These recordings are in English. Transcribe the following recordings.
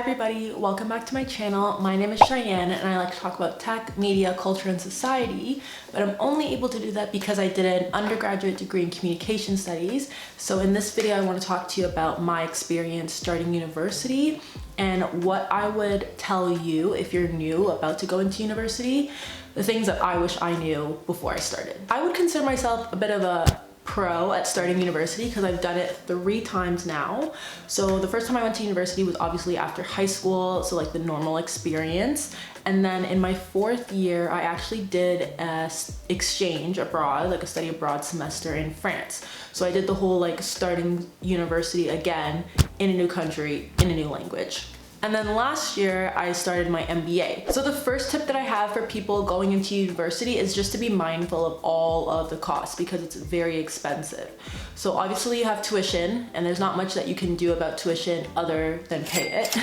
everybody, welcome back to my channel. My name is Cheyenne and I like to talk about tech, media, culture, and society, but I'm only able to do that because I did an undergraduate degree in communication studies. So in this video, I want to talk to you about my experience starting university and what I would tell you if you're new about to go into university, the things that I wish I knew before I started. I would consider myself a bit of a pro at starting university because I've done it 3 times now. So the first time I went to university was obviously after high school, so like the normal experience. And then in my 4th year, I actually did a exchange abroad, like a study abroad semester in France. So I did the whole like starting university again in a new country, in a new language. And then last year, I started my MBA. So the first tip that I have for people going into university is just to be mindful of all of the costs because it's very expensive. So obviously you have tuition and there's not much that you can do about tuition other than pay it.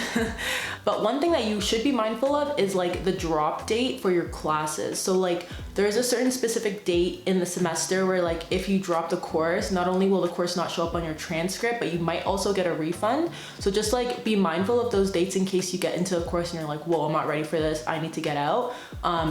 But one thing that you should be mindful of is like the drop date for your classes. So like there's a certain specific date in the semester where like if you drop the course, not only will the course not show up on your transcript, but you might also get a refund. So just like be mindful of those dates in case you get into a course and you're like, whoa, I'm not ready for this, I need to get out.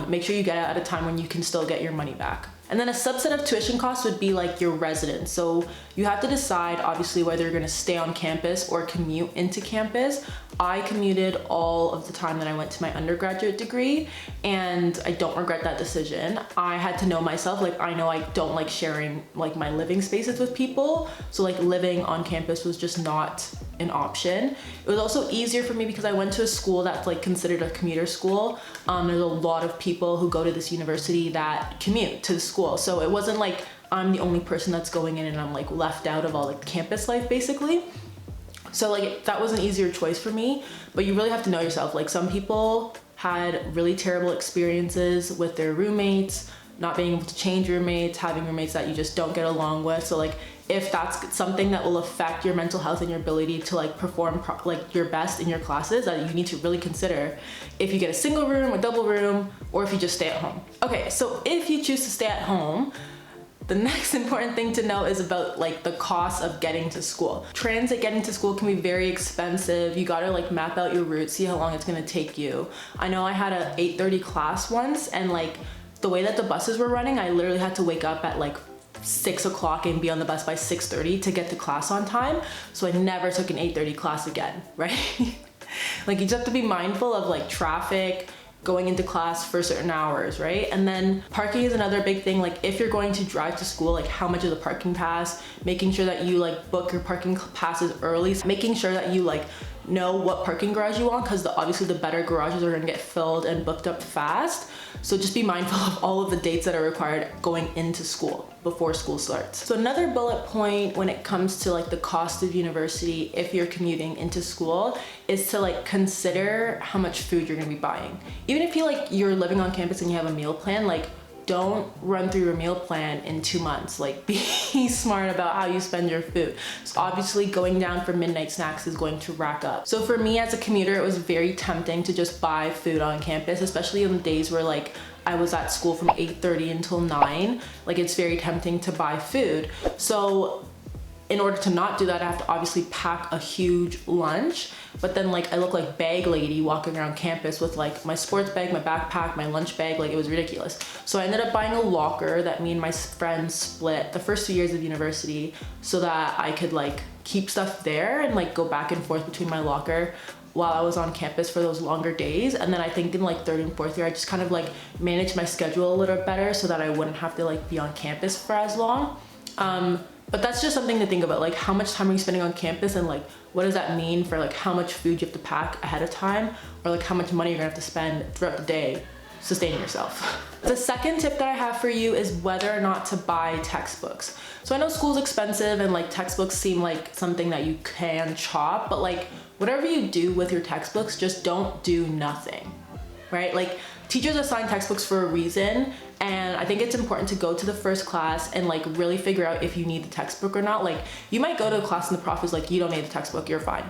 Make sure you get out at a time when you can still get your money back. And then a subset of tuition costs would be like your residence. So you have to decide obviously whether you're gonna stay on campus or commute into campus. I commuted all of the time that I went to my undergraduate degree and I don't regret that decision. I had to know myself, like I know I don't like sharing like my living spaces with people. So like living on campus was just not an option. It was also easier for me because I went to a school that's like considered a commuter school. There's a lot of people who go to this university that commute to the school. So it wasn't like I'm the only person that's going in and I'm like left out of all like campus life basically. So like that was an easier choice for me, but you really have to know yourself. Like some people had really terrible experiences with their roommates, not being able to change roommates, having roommates that you just don't get along with. So like if that's something that will affect your mental health and your ability to like perform like your best in your classes, that you need to really consider if you get a single room, a double room, or if you just stay at home. Okay, so if you choose to stay at home, the next important thing to know is about like the cost of getting to school. Transit getting to school can be very expensive. You gotta like map out your route, see how long it's gonna take you. I know I had a 8:30 class once and like the way that the buses were running, I literally had to wake up at like 6 o'clock and be on the bus by 6:30 to get to class on time. So I never took an 8:30 class again, right? Like you just have to be mindful of like traffic, going into class for certain hours, right? And then parking is another big thing. Like if you're going to drive to school, like how much is the parking pass, making sure that you like book your parking passes early, making sure that you like know what parking garage you want because obviously the better garages are gonna get filled and booked up fast. So just be mindful of all of the dates that are required going into school before school starts. So another bullet point when it comes to like the cost of university if you're commuting into school is to like consider how much food you're gonna be buying. Even if you're living on campus and you have a meal plan, like don't run through your meal plan in 2 months. Like be smart about how you spend your food. So obviously going down for midnight snacks is going to rack up. So for me as a commuter, it was very tempting to just buy food on campus, especially on the days where like I was at school from 8:30 until 9. Like it's very tempting to buy food. So in order to not do that, I have to obviously pack a huge lunch, but then like I look like bag lady walking around campus with like my sports bag, my backpack, my lunch bag, like it was ridiculous. So I ended up buying a locker that me and my friends split the first 2 years of university so that I could like keep stuff there and like go back and forth between my locker while I was on campus for those longer days. And then I think in like 3rd and 4th year, I just kind of like managed my schedule a little better so that I wouldn't have to like be on campus for as long. But that's just something to think about, like how much time are you spending on campus and like what does that mean for like how much food you have to pack ahead of time or like how much money you're gonna have to spend throughout the day sustaining yourself. The second tip that I have for you is whether or not to buy textbooks. So I know school's expensive and like textbooks seem like something that you can chop, but like whatever you do with your textbooks, just don't do nothing, right? Like teachers assign textbooks for a reason. And I think it's important to go to the first class and like really figure out if you need the textbook or not. Like you might go to a class and the prof is like, you don't need the textbook, you're fine.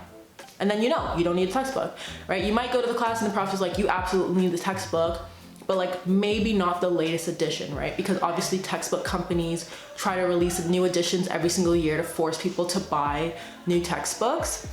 And then you don't need a textbook, right? You might go to the class and the prof is like, you absolutely need the textbook, but like maybe not the latest edition, right? Because obviously textbook companies try to release new editions every single year to force people to buy new textbooks.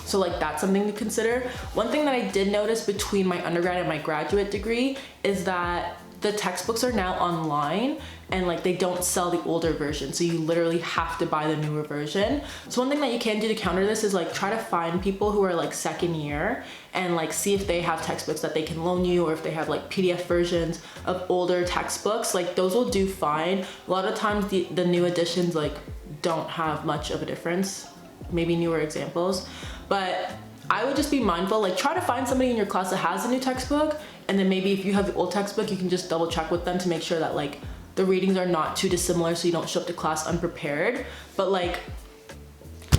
So like that's something to consider. One thing that I did notice between my undergrad and my graduate degree is that the textbooks are now online and like they don't sell the older version. So you literally have to buy the newer version. So one thing that you can do to counter this is like try to find people who are like second year and like see if they have textbooks that they can loan you, or if they have like PDF versions of older textbooks. Like those will do fine. A lot of times the new editions like don't have much of a difference, maybe newer examples, but I would just be mindful, like try to find somebody in your class that has a new textbook, and then maybe if you have the old textbook, you can just double check with them to make sure that like the readings are not too dissimilar so you don't show up to class unprepared. But like,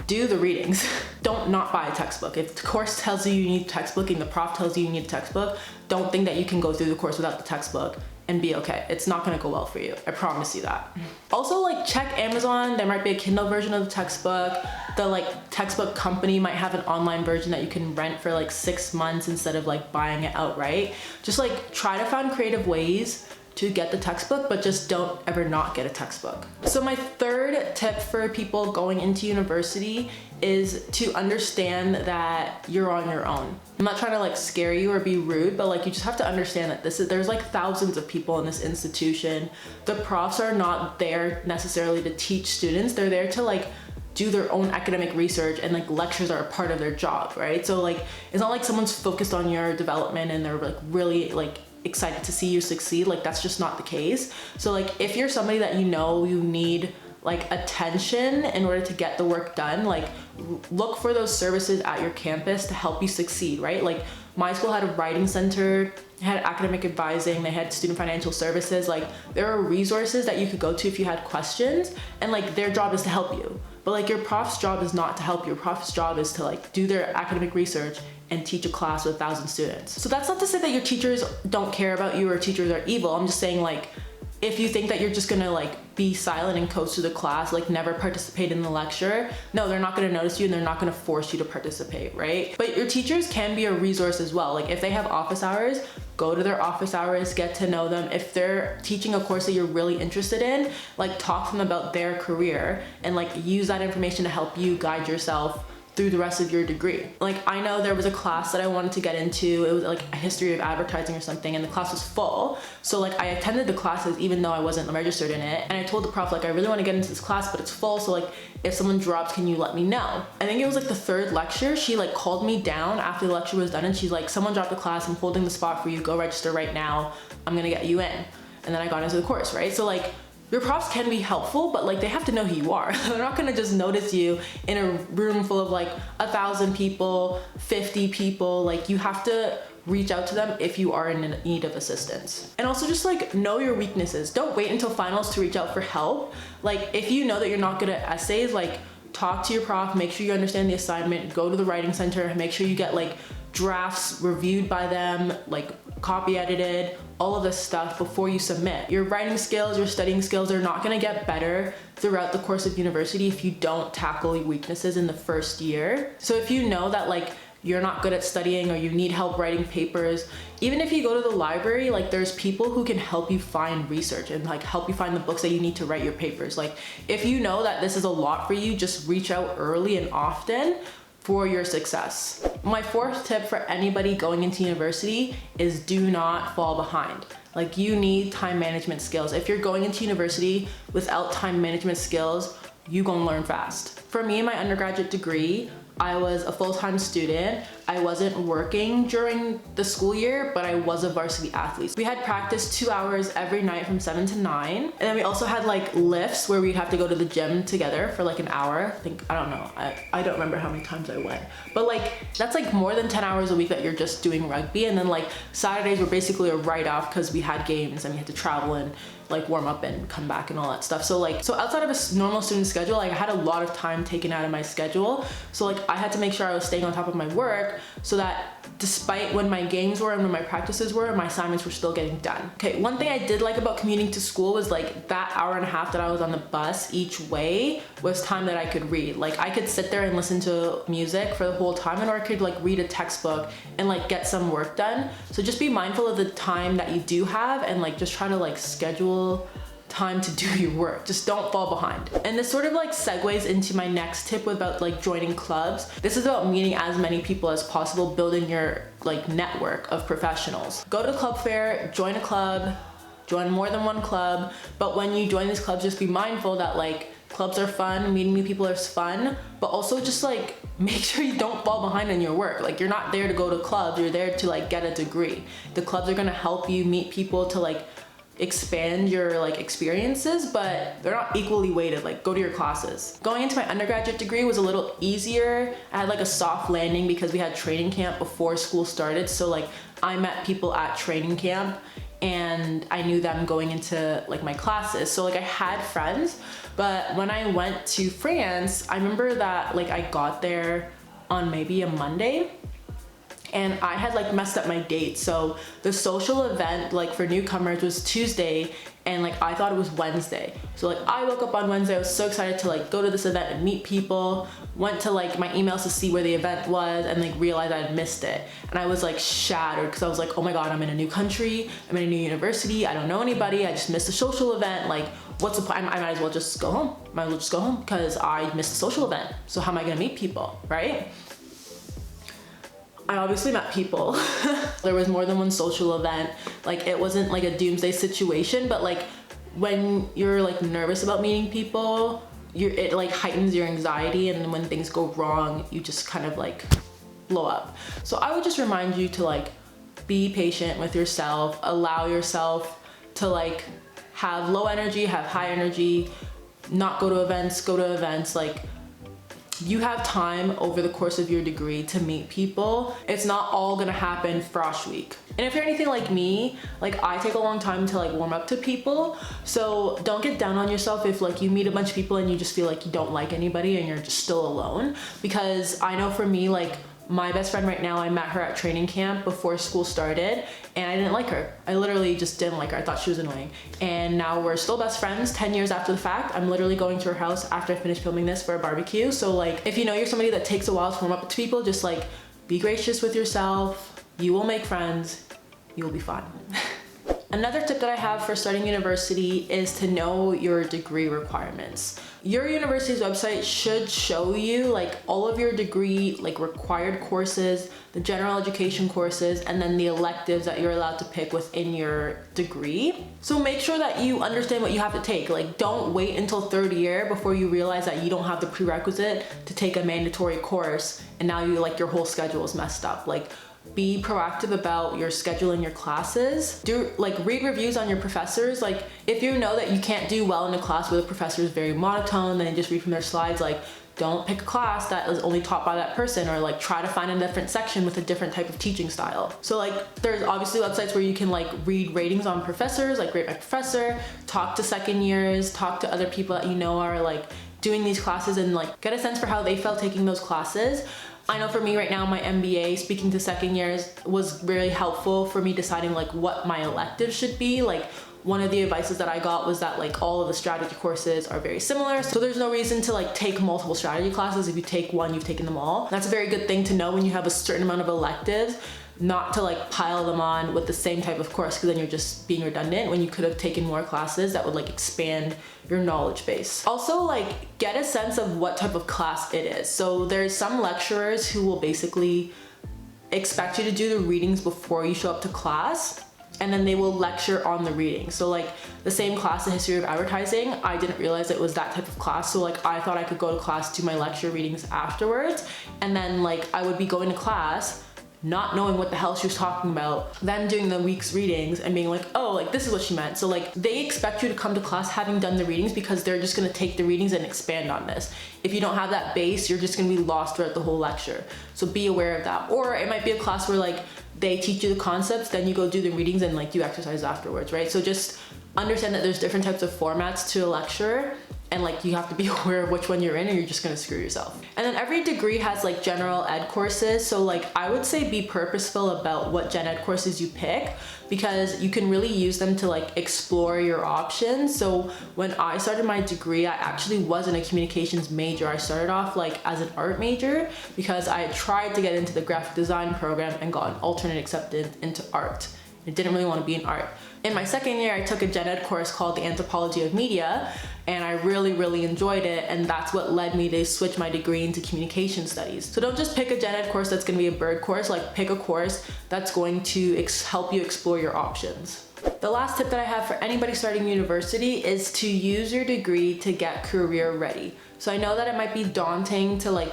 do the readings. Don't not buy a textbook. If the course tells you need a textbook and the prof tells you need a textbook, don't think that you can go through the course without the textbook and be okay. It's not gonna go well for you. I promise you that. Also, like check Amazon. There might be a Kindle version of the textbook. The like textbook company might have an online version that you can rent for like 6 months instead of like buying it outright. Just like try to find creative ways to get the textbook, but just don't ever not get a textbook. So my third tip for people going into university is to understand that you're on your own. I'm not trying to like scare you or be rude, but like you just have to understand that there's like thousands of people in this institution. The profs are not there necessarily to teach students. They're there to like do their own academic research, and like lectures are a part of their job, right? So like it's not like someone's focused on your development and they're like really like excited to see you succeed. Like that's just not the case. So like if you're somebody that you know you need like attention in order to get the work done, like look for those services at your campus to help you succeed, right? Like my school had a writing center, had academic advising, they had student financial services. Like there are resources that you could go to if you had questions, and like their job is to help you. But like your prof's job is not to help you. Your prof's job is to like do their academic research and teach a class with 1,000 students. So that's not to say that your teachers don't care about you or teachers are evil. I'm just saying like, if you think that you're just gonna like be silent and coast through the class, like never participate in the lecture, no, they're not gonna notice you and they're not gonna force you to participate, right? But your teachers can be a resource as well. Like if they have office hours, go to their office hours, get to know them. If they're teaching a course that you're really interested in, like talk to them about their career and like use that information to help you guide yourself through the rest of your degree. Like I know there was a class that I wanted to get into. It was like a history of advertising or something, and the class was full. So like I attended the classes even though I wasn't registered in it. And I told the prof like, I really want to get into this class, but it's full. So like if someone drops, can you let me know? I think it was like the 3rd lecture. She like called me down after the lecture was done and she's like, someone dropped the class. I'm holding the spot for you. Go register right now. I'm gonna get you in. And then I got into the course, right? So like your profs can be helpful, but like they have to know who you are. They're not gonna just notice you in a room full of like 1,000 people, 50 people. Like you have to reach out to them if you are in need of assistance. And also just like know your weaknesses. Don't wait until finals to reach out for help. Like if you know that you're not good at essays, like talk to your prof, make sure you understand the assignment, go to the writing center, make sure you get like drafts reviewed by them, like copy edited, all of this stuff before you submit. Your writing skills, your studying skills are not gonna get better throughout the course of university if you don't tackle your weaknesses in the first year. So if you know that like you're not good at studying or you need help writing papers, even if you go to the library, like there's people who can help you find research and like help you find the books that you need to write your papers. Like if you know that this is a lot for you, just reach out early and often for your success. My 4th tip for anybody going into university is do not fall behind. Like you need time management skills. If you're going into university without time management skills, you gonna learn fast. For me, in my undergraduate degree, I was a full-time student. I wasn't working during the school year, but I was a varsity athlete. We had practice 2 hours every night from 7 to 9. And then we also had like lifts where we'd have to go to the gym together for like an hour. I don't know, I don't remember how many times I went. But like, that's like more than 10 hours a week that you're just doing rugby. And then like Saturdays were basically a write-off because we had games and we had to travel and like warm up and come back and all that stuff. So outside of a normal student schedule, like I had a lot of time taken out of my schedule. So like I had to make sure I was staying on top of my work so that despite when my games were and when my practices were, my assignments were still getting done. Okay, one thing I did like about commuting to school was like that hour and a half that I was on the bus each way was time that I could read. Like I could sit there and listen to music for the whole time, or I could like read a textbook and like get some work done. So just be mindful of the time that you do have and like just try to like schedule time to do your work. Just don't fall behind. And this sort of like segues into my next tip about like joining clubs. This is about meeting as many people as possible, building your like network of professionals. Go to the club fair, join a club, join more than one club. But when you join these clubs, just be mindful that like clubs are fun, meeting new people is fun, but also just like make sure you don't fall behind in your work. Like you're not there to go to clubs, you're there to like get a degree. The clubs are gonna help you meet people to like expand your like experiences, but they're not equally weighted. Like go to your classes. Going into my undergraduate degree was a little easier. I had like a soft landing because we had training camp before school started. So like I met people at training camp and I knew them going into like my classes. So like I had friends, but when I went to France, I remember that like I got there on maybe a Monday and I had like messed up my date. So the social event like for newcomers was Tuesday and like I thought it was Wednesday. So like I woke up on Wednesday, I was so excited to like go to this event and meet people, went to like my emails to see where the event was and like realized I had missed it. And I was like shattered because I was like, oh my God, I'm in a new country, I'm in a new university, I don't know anybody, I just missed a social event. Like what's the point? I might as well just go home. Might as well just go home because I missed a social event. So how am I gonna meet people, right? I obviously met people. There was more than one social event. Like it wasn't like a doomsday situation, but like when you're like nervous about meeting people, it like heightens your anxiety, and when things go wrong, you just kind of like blow up. So I would just remind you to like be patient with yourself, allow yourself to like have low energy, have high energy, not go to events, go to events. Like you have time over the course of your degree to meet people. It's not all gonna happen frosh week. And if you're anything like me, like I take a long time to like warm up to people. So don't get down on yourself if like you meet a bunch of people and you just feel like you don't like anybody and you're just still alone. Because I know for me, like my best friend right now, I met her at training camp before school started and I didn't like her. I literally just didn't like her. I thought she was annoying. And now we're still best friends 10 years after the fact. I'm literally going to her house after I finish filming this for a barbecue. So like, if you know you're somebody that takes a while to warm up to people, just like be gracious with yourself. You will make friends. You will be fine. Another tip that I have for starting university is to know your degree requirements. Your university's website should show you like all of your degree like required courses, the general education courses, and then the electives that you're allowed to pick within your degree. So make sure that you understand what you have to take. Like don't wait until third year before you realize that you don't have the prerequisite to take a mandatory course and now you like your whole schedule is messed up. Like be proactive about your scheduling your classes. Read reviews on your professors. Like if you know that you can't do well in a class where the professor is very monotone, then just read from their slides. Like don't pick a class that is only taught by that person, or like try to find a different section with a different type of teaching style. So like there's obviously websites where you can like read ratings on professors, like rate my professor, talk to second years, talk to other people that you know are like doing these classes and like get a sense for how they felt taking those classes. I know for me right now, my MBA, speaking to second years, was really helpful for me deciding like what my electives should be. Like one of the advices that I got was that like all of the strategy courses are very similar. So there's no reason to like take multiple strategy classes. If you take one, you've taken them all. That's a very good thing to know when you have a certain amount of electives, not to like pile them on with the same type of course, because then you're just being redundant when you could have taken more classes that would like expand your knowledge base. Also like get a sense of what type of class it is. So there's some lecturers who will basically expect you to do the readings before you show up to class, and then they will lecture on the reading. So like the same class, the history of advertising, I didn't realize it was that type of class. So like I thought I could go to class, do my lecture readings afterwards, and then like I would be going to class not knowing what the hell she was talking about, them doing the week's readings and being like, oh, like this is what she meant. So like they expect you to come to class having done the readings because they're just gonna take the readings and expand on this. If you don't have that base, you're just gonna be lost throughout the whole lecture. So be aware of that. Or it might be a class where like they teach you the concepts, then you go do the readings and like do exercises afterwards, right? So just understand that there's different types of formats to a lecture, and like you have to be aware of which one you're in or you're just gonna screw yourself. And then every degree has like general ed courses. So like I would say be purposeful about what gen ed courses you pick, because you can really use them to like explore your options. So when I started my degree, I actually wasn't a communications major. I started off like as an art major because I had tried to get into the graphic design program and got an alternate accepted into art. I didn't really want to be in art. In my second year, I took a gen ed course called the Anthropology of Media, and I really enjoyed it, and that's what led me to switch my degree into communication studies. So don't just pick a gen ed course that's going to be a bird course, like pick a course that's going to help you explore your options. The last tip that I have for anybody starting university is to use your degree to get career ready. So I know that it might be daunting to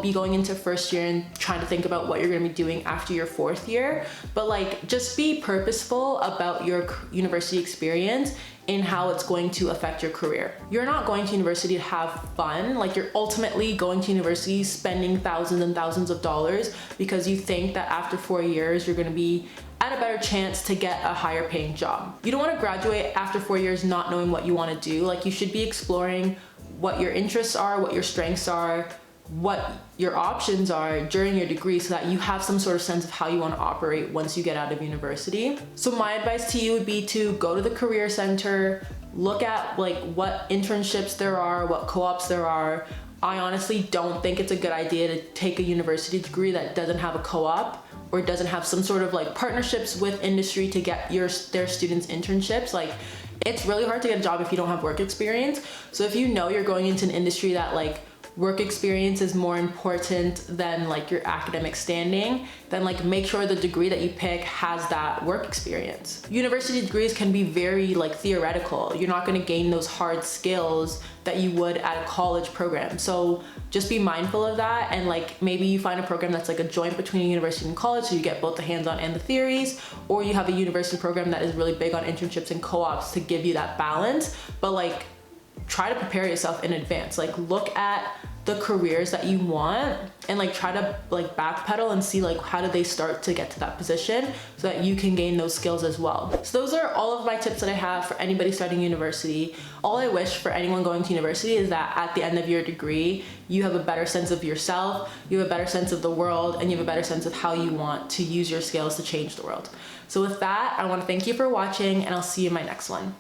be going into first year and trying to think about what you're going to be doing after your fourth year, but just be purposeful about your university experience in how it's going to affect your career. You're not going to university to have fun. You're ultimately going to university spending thousands and thousands of dollars because you think that after 4 years you're going to be at a better chance to get a higher paying job. You don't want to graduate after 4 years not knowing what you want to do. You should be exploring what your interests are, what your strengths are, what your options are during your degree, so that you have some sort of sense of how you want to operate once you get out of university. So my advice to you would be to go to the career center, look at what internships there are, what co-ops there are. I honestly don't think it's a good idea to take a university degree that doesn't have a co-op or doesn't have some sort of partnerships with industry to get their students internships. It's really hard to get a job if you don't have work experience. So if you know you're going into an industry that work experience is more important than your academic standing, then make sure the degree that you pick has that work experience. University degrees can be very theoretical. You're not going to gain those hard skills that you would at a college program. So just be mindful of that, and maybe you find a program that's a joint between a university and college, so you get both the hands-on and the theories, or you have a university program that is really big on internships and co-ops to give you that balance. But try to prepare yourself in advance. Look at the careers that you want and try to backpedal and see how do they start to get to that position so that you can gain those skills as well. So those are all of my tips that I have for anybody starting university. All I wish for anyone going to university is that at the end of your degree, you have a better sense of yourself, you have a better sense of the world, and you have a better sense of how you want to use your skills to change the world. So with that, I want to thank you for watching, and I'll see you in my next one.